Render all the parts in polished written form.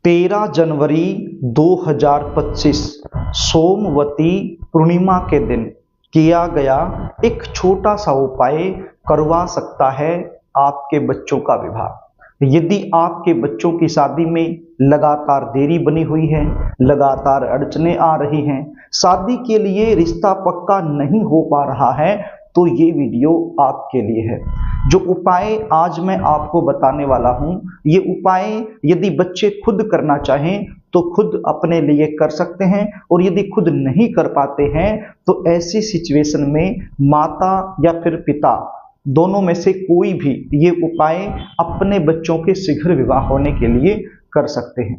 13 जनवरी 2025 सोमवती पूर्णिमा के दिन किया गया एक छोटा सा उपाय करवा सकता है आपके बच्चों का विवाह। यदि आपके बच्चों की शादी में लगातार देरी बनी हुई है, लगातार अड़चने आ रही हैं, शादी के लिए रिश्ता पक्का नहीं हो पा रहा है, तो ये वीडियो आपके लिए है। जो उपाय आज मैं आपको बताने वाला हूं, ये उपाय यदि बच्चे खुद करना चाहें तो खुद अपने लिए कर सकते हैं, और यदि खुद नहीं कर पाते हैं तो ऐसी सिचुएशन में माता या फिर पिता दोनों में से कोई भी ये उपाय अपने बच्चों के शीघ्र विवाह होने के लिए कर सकते हैं।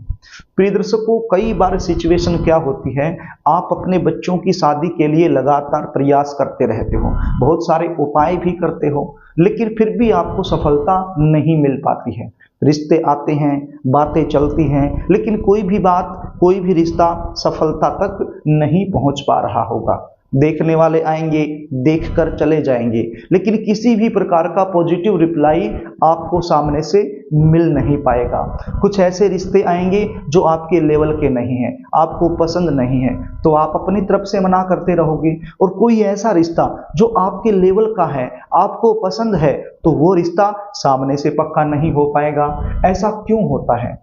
प्रिय दर्शकों, कई बार सिचुएशन क्या होती है, आप अपने बच्चों की शादी के लिए लगातार प्रयास करते रहते हो, बहुत सारे उपाय भी करते हो, लेकिन फिर भी आपको सफलता नहीं मिल पाती है। रिश्ते आते हैं, बातें चलती हैं, लेकिन कोई भी बात, कोई भी रिश्ता सफलता तक नहीं पहुंच पा रहा होगा। देखने वाले आएंगे, देखकर चले जाएंगे, लेकिन किसी भी प्रकार का पॉजिटिव रिप्लाई आपको सामने से मिल नहीं पाएगा। कुछ ऐसे रिश्ते आएंगे जो आपके लेवल के नहीं हैं, आपको पसंद नहीं है, तो आप अपनी तरफ से मना करते रहोगे, और कोई ऐसा रिश्ता जो आपके लेवल का है, आपको पसंद है, तो वो रिश्ता सामने से पक्का नहीं हो पाएगा। ऐसा क्यों होता है?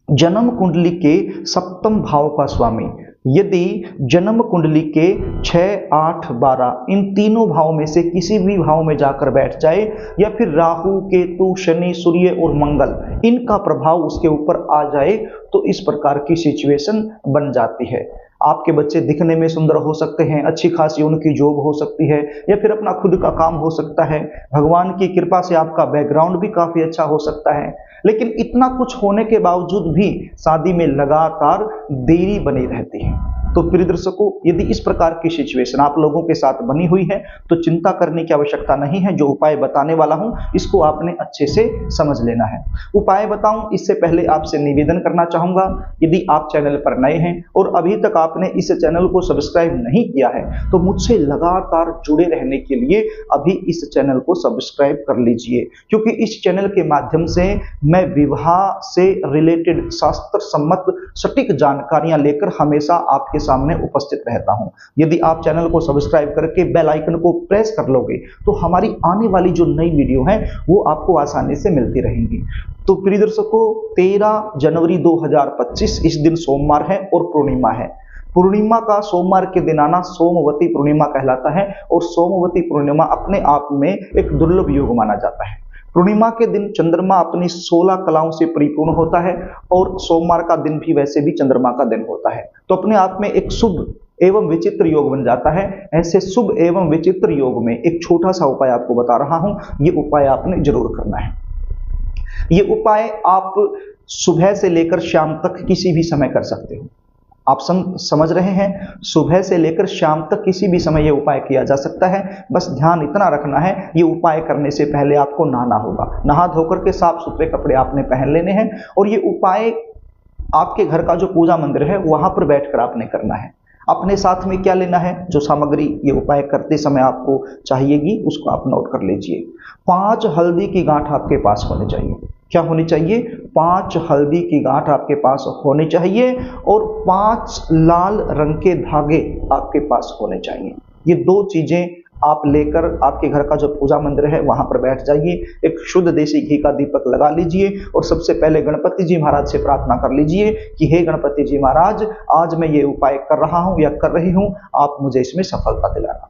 जन्म कुंडली के सप्तम भाव का स्वामी यदि जन्म कुंडली के 6, 8, 12 इन तीनों भाव में से किसी भी भाव में जाकर बैठ जाए, या फिर राहु, केतु, शनि, सूर्य और मंगल इनका प्रभाव उसके ऊपर आ जाए, तो इस प्रकार की सिचुएशन बन जाती है। आपके बच्चे दिखने में सुंदर हो सकते हैं, अच्छी खासी उनकी जॉब हो सकती है, या फिर अपना खुद का काम हो सकता है, भगवान की कृपा से आपका बैकग्राउंड भी काफी अच्छा हो सकता है, लेकिन इतना कुछ होने के बावजूद भी शादी में लगातार देरी बनी रहती है। तो प्रिय दर्शकों, यदि इस प्रकार की सिचुएशन आप लोगों के साथ बनी हुई है तो चिंता करने की आवश्यकता नहीं है। जो उपाय बताने वाला हूं इसको आपने अच्छे से समझ लेना है। उपाय बताऊं इससे पहले आपसे निवेदन करना चाहूंगा, यदि आप चैनल पर नए हैं और अभी तक आपने इस चैनल को सब्सक्राइब नहीं किया है तो मुझसे लगातार जुड़े रहने के लिए अभी इस चैनल को सब्सक्राइब कर लीजिए, क्योंकि इस चैनल के माध्यम से मैं विवाह से रिलेटेड शास्त्र सम्मत सटीक जानकारियां लेकर हमेशा आपके सामने उपस्थित रहता हूं। यदि आप चैनल को सब्सक्राइब करके बेल आइकन को प्रेस कर लोगे तो हमारी आने वाली जो नई वीडियो है वो आपको आसानी से मिलती रहेंगी। तो प्रिय दर्शकों, 13 जनवरी 2025 इस दिन सोमवार है और पूर्णिमा है। पूर्णिमा का सोमवार के दिन आना सोमवती पूर्णिमा कहलाता है, और सोमवती पूर्णिमा अपने आप में एक दुर्लभ योग माना जाता है। पूर्णिमा के दिन चंद्रमा अपनी 16 कलाओं से परिपूर्ण होता है, और सोमवार का दिन भी वैसे भी चंद्रमा का दिन होता है, तो अपने आप में एक शुभ एवं विचित्र योग बन जाता है। ऐसे शुभ एवं विचित्र योग में एक छोटा सा उपाय आपको बता रहा हूं, ये उपाय आपने जरूर करना है। ये उपाय आप सुबह से लेकर शाम तक किसी भी समय कर सकते हो। आप समझ रहे हैं, सुबह से लेकर शाम तक किसी भी समय ये उपाय किया जा सकता है। बस ध्यान इतना रखना है, ये उपाय करने से पहले आपको नहाना होगा। नहा धोकर के साफ सुथरे कपड़े आपने पहन लेने हैं, और ये उपाय आपके घर का जो पूजा मंदिर है वहां पर बैठकर आपने करना है। अपने साथ में क्या लेना है, जो सामग्री ये उपाय करते समय आपको चाहिएगी उसको आप नोट कर लीजिए। 5 हल्दी की गांठ आपके पास होनी चाहिए। क्या होनी चाहिए? 5 हल्दी की गांठ आपके पास होनी चाहिए, और 5 लाल रंग के धागे आपके पास होने चाहिए। ये 2 चीजें आप लेकर आपके घर का जो पूजा मंदिर है वहां पर बैठ जाइए। एक शुद्ध देसी घी का दीपक लगा लीजिए, और सबसे पहले गणपति जी महाराज से प्रार्थना कर लीजिए कि हे गणपति जी महाराज, आज मैं ये उपाय कर रहा हूं या कर रही हूं, आप मुझे इसमें सफलता दिलाना।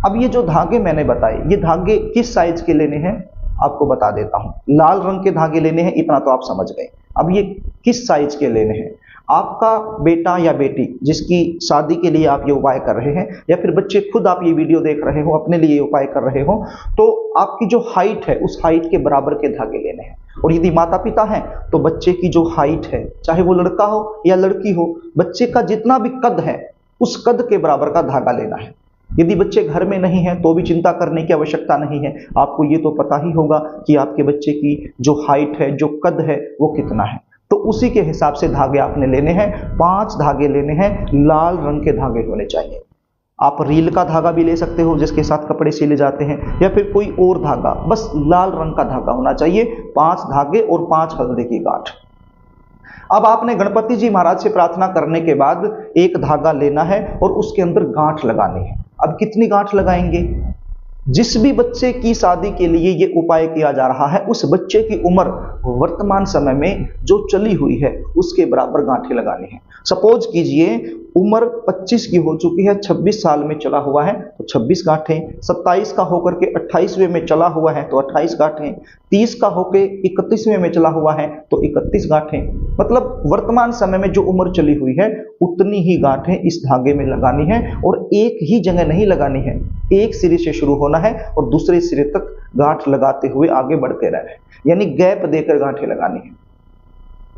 अब ये जो धागे मैंने बताए, ये धागे किस साइज के लेने हैं आपको बता देता हूं। लाल रंग के धागे लेने हैं, इतना तो आप समझ गए। अब ये किस साइज के लेने हैं? आपका बेटा या बेटी जिसकी शादी के लिए आप ये उपाय कर रहे हैं, या फिर बच्चे खुद आप ये वीडियो देख रहे हो, अपने लिए ये उपाय कर रहे हो, तो आपकी जो हाइट है उस हाइट के बराबर के धागे लेने हैं। और यदि माता पिता हैं तो बच्चे की जो हाइट है, चाहे वो लड़का हो या लड़की हो, बच्चे का जितना भी कद है उस कद के बराबर का धागा लेना है। यदि बच्चे घर में नहीं हैं तो भी चिंता करने की आवश्यकता नहीं है। आपको ये तो पता ही होगा कि आपके बच्चे की जो हाइट है, जो कद है, वो कितना है, तो उसी के हिसाब से धागे आपने लेने हैं। 5 धागे लेने हैं, लाल रंग के धागे होने चाहिए। आप रील का धागा भी ले सकते हो जिसके साथ कपड़े सिले जाते हैं, या फिर कोई और धागा, बस लाल रंग का धागा होना चाहिए। 5 धागे और 5 हल्दी की गांठ। अब आपने गणपति जी महाराज से प्रार्थना करने के बाद एक धागा लेना है और उसके अंदर गांठ लगानी है। अब कितनी गांठ लगाएंगे? जिस भी बच्चे की शादी के लिए ये उपाय किया जा रहा है उस बच्चे की उम्र वर्तमान समय में जो चली हुई है उसके बराबर गांठें लगानी है। सपोज कीजिए उम्र 25 की हो चुकी है, 26 साल में चला हुआ है तो 26 गांठें, 27 का होकर के 28वें में चला हुआ है तो 28 गांठें, 30 का होकर 31वें में चला हुआ है तो 31 गांठें। मतलब वर्तमान समय में जो उम्र चली हुई है उतनी ही गांठें इस धागे में लगानी है और एक ही जगह नहीं लगानी है, एक सिरे से शुरू होना है और दूसरे सिरे तक गांठ लगाते हुए आगे बढ़ते रहना है, यानी गैप देकर गांठें लगानी है।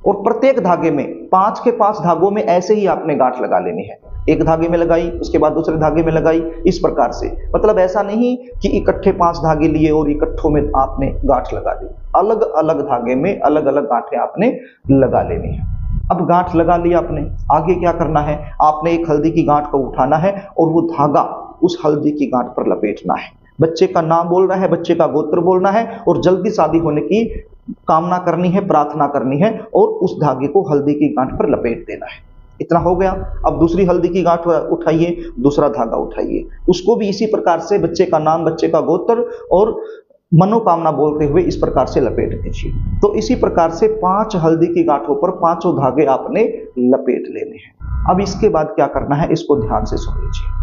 और प्रत्येक धागे में 5 के 5 धागों में ऐसे ही आपने गांठ लगा लेनी है। एक धागे में लगाई, उसके बाद दूसरे धागे में लगाई, इस प्रकार से। मतलब ऐसा नहीं कि इकट्ठे 5 धागे लिए और इकट्ठों में आपने गांठ लगा दी, अलग अलग धागे में अलग अलग गांठें आपने लगा लेनी है। अब गांठ लगा लिया आपने, आगे क्या करना है? आपने एक हल्दी की गांठ को उठाना है और वो धागा उस हल्दी की गांठ पर लपेटना है। बच्चे का नाम बोल रहा है, बच्चे का गोत्र बोलना है और जल्दी शादी होने की कामना करनी है, प्रार्थना करनी है और उस धागे को हल्दी की गांठ पर लपेट देना है। इतना हो गया। अब दूसरी हल्दी की गांठ उठाइए, दूसरा धागा उठाइए, उसको भी इसी प्रकार से बच्चे का नाम, बच्चे का गोत्र और मनोकामना बोलते हुए इस प्रकार से लपेट दीजिए। तो इसी प्रकार से 5 हल्दी की गांठों पर 5 धागे आपने लपेट लेने हैं। अब इसके बाद क्या करना है इसको ध्यान से सुन लीजिए।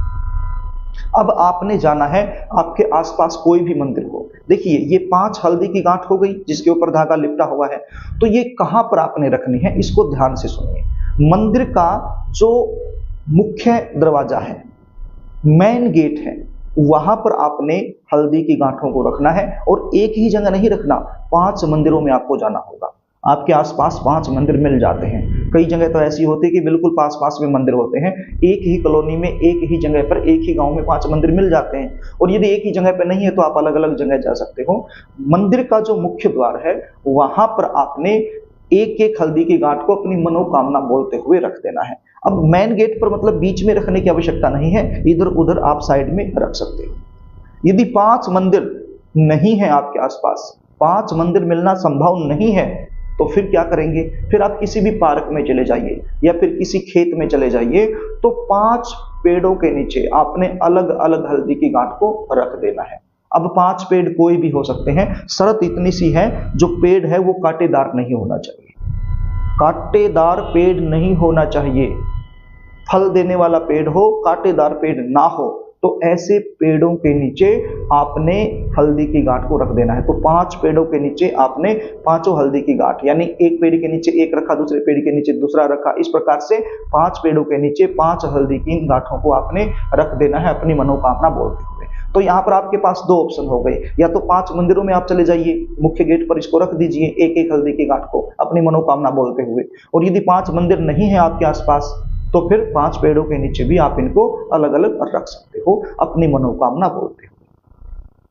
अब आपने जाना है आपके आसपास कोई भी मंदिर हो। देखिए ये 5 हल्दी की गांठ हो गई जिसके ऊपर धागा लिपटा हुआ है, तो ये कहां पर आपने रखनी है इसको ध्यान से सुनिए। मंदिर का जो मुख्य दरवाजा है, मेन गेट है, वहां पर आपने हल्दी की गांठों को रखना है और एक ही जगह नहीं रखना, 5 मंदिरों में आपको जाना होगा। आपके आसपास 5 मंदिर मिल जाते हैं, कई जगह तो ऐसी होती है कि बिल्कुल पास पास में मंदिर होते हैं। एक ही कॉलोनी में, एक ही जगह पर, एक ही गांव में 5 मंदिर मिल जाते हैं। और यदि एक ही जगह पर नहीं है तो आप अलग अलग जगह जा सकते हो। मंदिर का जो मुख्य द्वार है वहां पर आपने एक एक हल्दी की गांठ को अपनी मनोकामना बोलते हुए रख देना है। अब मेन गेट पर मतलब बीच में रखने की आवश्यकता नहीं है, इधर उधर आप साइड में रख सकते हो। यदि 5 मंदिर नहीं है आपके आसपास, 5 मंदिर मिलना संभव नहीं है, तो फिर क्या करेंगे? फिर आप किसी भी पार्क में चले जाइए या फिर किसी खेत में चले जाइए, तो 5 पेड़ों के नीचे आपने अलग अलग हल्दी की गांठ को रख देना है। अब 5 पेड़ कोई भी हो सकते हैं, शर्त इतनी सी है जो पेड़ है वो कांटेदार नहीं होना चाहिए। कांटेदार पेड़ नहीं होना चाहिए, फल देने वाला पेड़ हो, कांटेदार पेड़ ना हो, तो ऐसे पेड़ों के नीचे आपने हल्दी की गांठ को रख देना है। तो 5 पेड़ों के नीचे आपने 5 हल्दी की गांठ, यानी एक पेड़ के नीचे एक रखा, दूसरे पेड़ के नीचे दूसरा रखा, इस प्रकार से 5 पेड़ों के नीचे 5 हल्दी की गांठों को आपने रख देना है अपनी मनोकामना बोलते हुए। तो यहाँ पर आपके पास 2 ऑप्शन हो गए, या तो 5 मंदिरों में आप चले जाइए, मुख्य गेट पर इसको रख दीजिए एक एक हल्दी की गांठ को अपनी मनोकामना बोलते हुए। और यदि 5 मंदिर नहीं है आपके आसपास तो फिर 5 पेड़ों के नीचे भी आप इनको अलग अलग रख सकते हो अपनी मनोकामना बोलते हुए।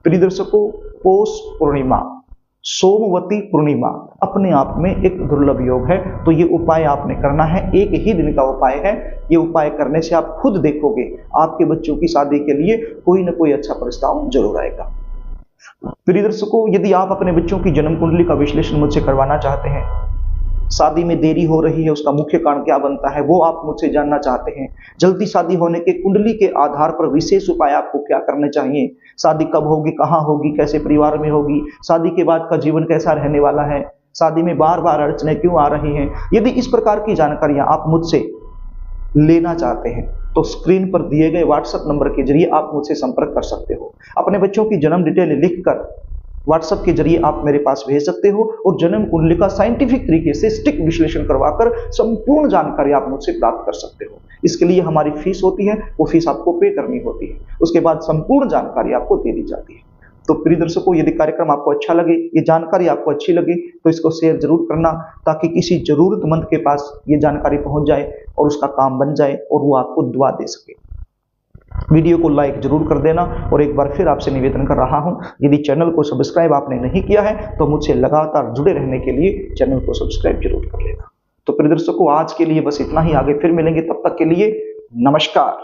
प्रिय दर्शकों, पौष पूर्णिमा, सोमवती पूर्णिमा अपने आप में एक दुर्लभ योग है, तो ये उपाय आपने करना है। एक ही दिन का उपाय है, ये उपाय करने से आप खुद देखोगे आपके बच्चों की शादी के लिए कोई ना कोई अच्छा प्रस्ताव जरूर आएगा। प्रिय दर्शकों, यदि आप अपने बच्चों की जन्म कुंडली का विश्लेषण मुझसे करवाना चाहते हैं, शादी में देरी हो रही है उसका मुख्य कारण क्या बनता है वो आप मुझसे जानना चाहते हैं, जल्दी शादी होने के कुंडली के आधार पर विशेष उपाय आपको क्या करने चाहिए, शादी कब होगी, कहाँ होगी, कैसे परिवार में होगी, शादी के बाद का जीवन कैसा रहने वाला है, शादी में बार बार अड़चनें क्यों आ रही हैं, यदि इस प्रकार की जानकारियां आप मुझसे लेना चाहते हैं तो स्क्रीन पर दिए गए व्हाट्सएप नंबर के जरिए आप मुझसे संपर्क कर सकते हो। अपने बच्चों की जन्म डिटेल लिखकर व्हाट्सएप के जरिए आप मेरे पास भेज सकते हो और जन्म कुंडली का साइंटिफिक तरीके से सटीक विश्लेषण करवाकर संपूर्ण जानकारी आप मुझसे प्राप्त कर सकते हो। इसके लिए हमारी फीस होती है, वो फीस आपको पे करनी होती है, उसके बाद संपूर्ण जानकारी आपको दे दी जाती है। तो प्रिय दर्शकों, यदि कार्यक्रम आपको अच्छा लगे, ये जानकारी आपको अच्छी लगे, तो इसको शेयर जरूर करना ताकि किसी जरूरतमंद के पास ये जानकारी पहुंच जाए और उसका काम बन जाए और वो आपको दुआ दे सके। वीडियो को लाइक जरूर कर देना और एक बार फिर आपसे निवेदन कर रहा हूं, यदि चैनल को सब्सक्राइब आपने नहीं किया है तो मुझसे लगातार जुड़े रहने के लिए चैनल को सब्सक्राइब जरूर कर लेना। तो प्रिय दर्शकों, आज के लिए बस इतना ही, आगे फिर मिलेंगे, तब तक के लिए नमस्कार।